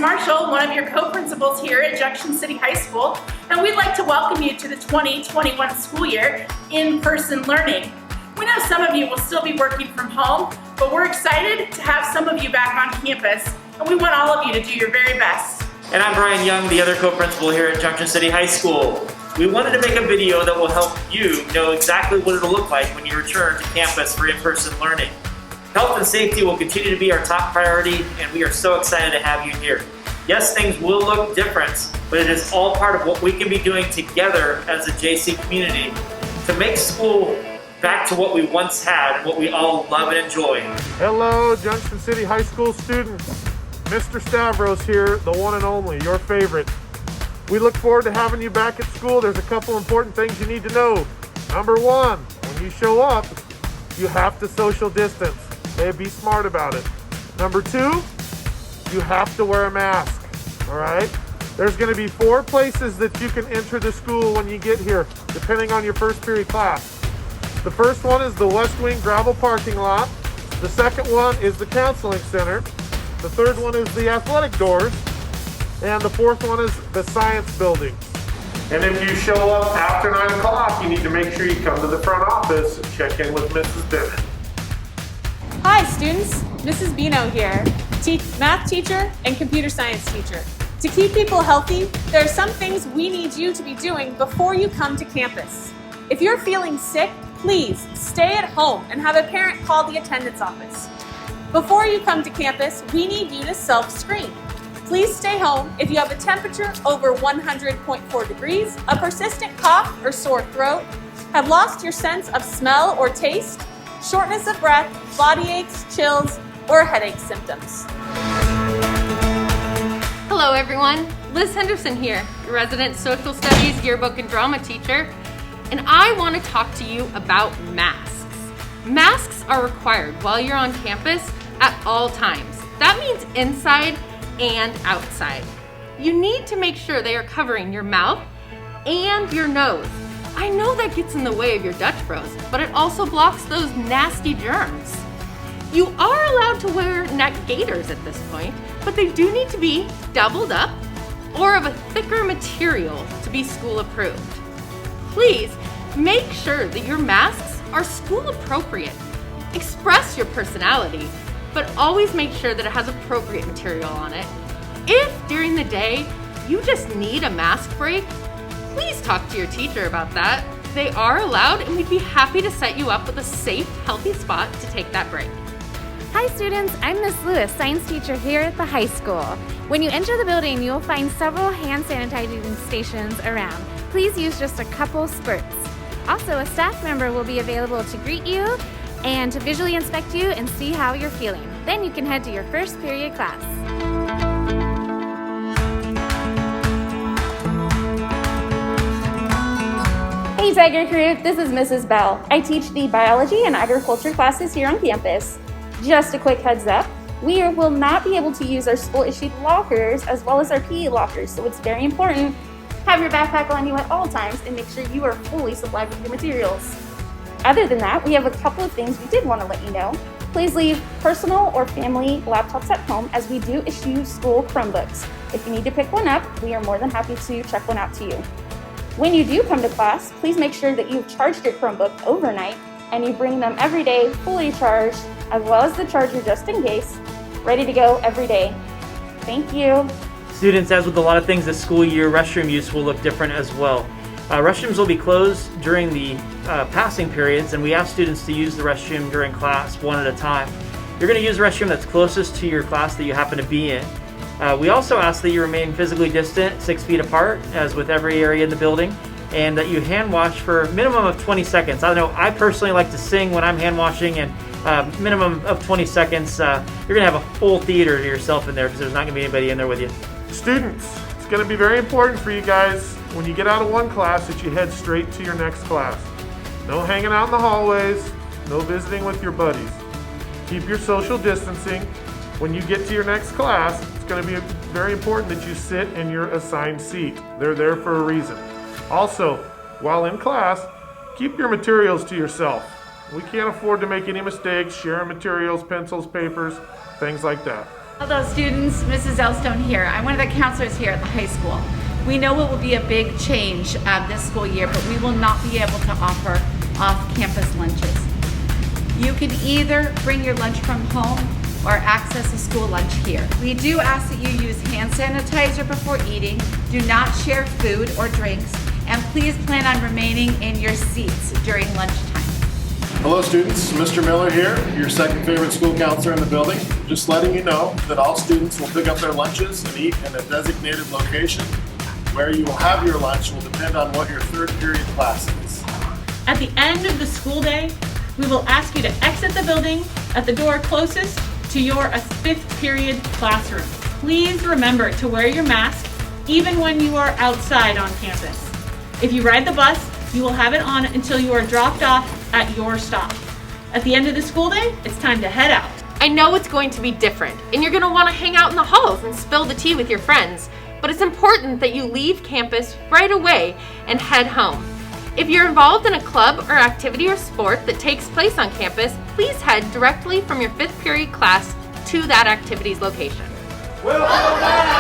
Marshall, one of your co-principals here at Junction City High School, and we'd like to welcome you to the 2021 school year in-person learning. We know some of you will still be working from home, but we're excited to have some of you back on campus, and we want all of you to do your very best. And I'm Brian Young, the other co-principal here at Junction City High School. We wanted to make a video that will help you know exactly what it'll look like when you return to campus for in-person learning. Health and safety will continue to be our top priority, and we are so excited to have you here. Yes, things will look different, but it is all part of what we can be doing together as a JC community to make school back to what we once had and what we all love and enjoy. Hello, Junction City High School students. Mr. Stavros here, the one and only, your favorite. We look forward to having you back at school. There's a couple important things you need to know. Number one, when you show up, you have to social distance. Be smart about it. Number two, you have to wear a mask, all right? There's gonna be 4 places that you can enter the school when you get here, depending on your first period class. The first one is the West Wing gravel parking lot. The second one is the counseling center. The third one is the athletic doors. And the fourth one is the science building. And if you show up after 9 o'clock, you need to make sure you come to the front office and check in with Mrs. Bennett. Hi students, Mrs. Buenau here, math teacher and computer science teacher. To keep people healthy, there are some things we need you to be doing before you come to campus. If you're feeling sick, please stay at home and have a parent call the attendance office. Before you come to campus, we need you to self-screen. Please stay home if you have a temperature over 100.4 degrees, a persistent cough or sore throat, have lost your sense of smell or taste, shortness of breath, body aches, chills, or headache symptoms. Hello everyone, Liz Henderson here, your resident social studies, yearbook, and drama teacher, and I want to talk to you about masks. Masks are required while you're on campus at all times. That means inside and outside. You need to make sure they are covering your mouth and your nose. I know that gets in the way of your Dutch bros, but it also blocks those nasty germs. You are allowed to wear neck gaiters at this point, but they do need to be doubled up or of a thicker material to be school approved. Please make sure that your masks are school appropriate. Express your personality, but always make sure that it has appropriate material on it. If during the day you just need a mask break, please talk to your teacher about that. They are allowed, and we'd be happy to set you up with a safe, healthy spot to take that break. Hi students, I'm Miss Lewis, science teacher here at the high school. When you enter the building, you'll find several hand sanitizing stations around. Please use just a couple spurts. Also, a staff member will be available to greet you and to visually inspect you and see how you're feeling. Then you can head to your first period class. Hey Tiger Crew, this is Mrs. Bell. I teach the biology and agriculture classes here on campus. Just a quick heads up, we will not be able to use our school-issued lockers as well as our PE lockers, so it's very important. Have your backpack on you at all times and make sure you are fully supplied with your materials. Other than that, we have a couple of things we did want to let you know. Please leave personal or family laptops at home as we do issue school Chromebooks. If you need to pick one up, we are more than happy to check one out to you. When you do come to class, please make sure that you've charged your Chromebook overnight and you bring them every day fully charged, as well as the charger just in case, ready to go every day. Thank you. Students, as with a lot of things this school year, restroom use will look different as well. Restrooms will be closed during the passing periods, and we ask students to use the restroom during class one at a time. You're going to use the restroom that's closest to your class that you happen to be in. We also ask that you remain physically distant, 6 feet apart, as with every area in the building, and that you hand wash for a minimum of 20 seconds. I know I personally like to sing when I'm hand washing, and minimum of 20 seconds. You're going to have a full theater to yourself in there because there's not going to be anybody in there with you. Students, it's going to be very important for you guys when you get out of one class that you head straight to your next class. No hanging out in the hallways, no visiting with your buddies. Keep your social distancing. When you get to your next class, it's going to be very important that you sit in your assigned seat. They're there for a reason. Also, while in class, keep your materials to yourself. We can't afford to make any mistakes, sharing materials, pencils, papers, things like that. Hello students, Mrs. Elstone here. I'm one of the counselors here at the high school. We know it will be a big change this school year, but we will not be able to offer off-campus lunches. You can either bring your lunch from home or access a school lunch here. We do ask that you use hand sanitizer before eating, do not share food or drinks, and please plan on remaining in your seats during lunchtime. Hello students, Mr. Miller here, your second favorite school counselor in the building. Just letting you know that all students will pick up their lunches and eat in a designated location. Where you will have your lunch will depend on what your third period class is. At the end of the school day, we will ask you to exit the building at the door closest to your 5th period classroom. Please remember to wear your mask even when you are outside on campus. If you ride the bus, you will have it on until you are dropped off at your stop. At the end of the school day, it's time to head out. I know it's going to be different, and you're going to want to hang out in the halls and spill the tea with your friends, but it's important that you leave campus right away and head home. If you're involved in a club or activity or sport that takes place on campus, please head directly from your 5th period class to that activity's location. Welcome back!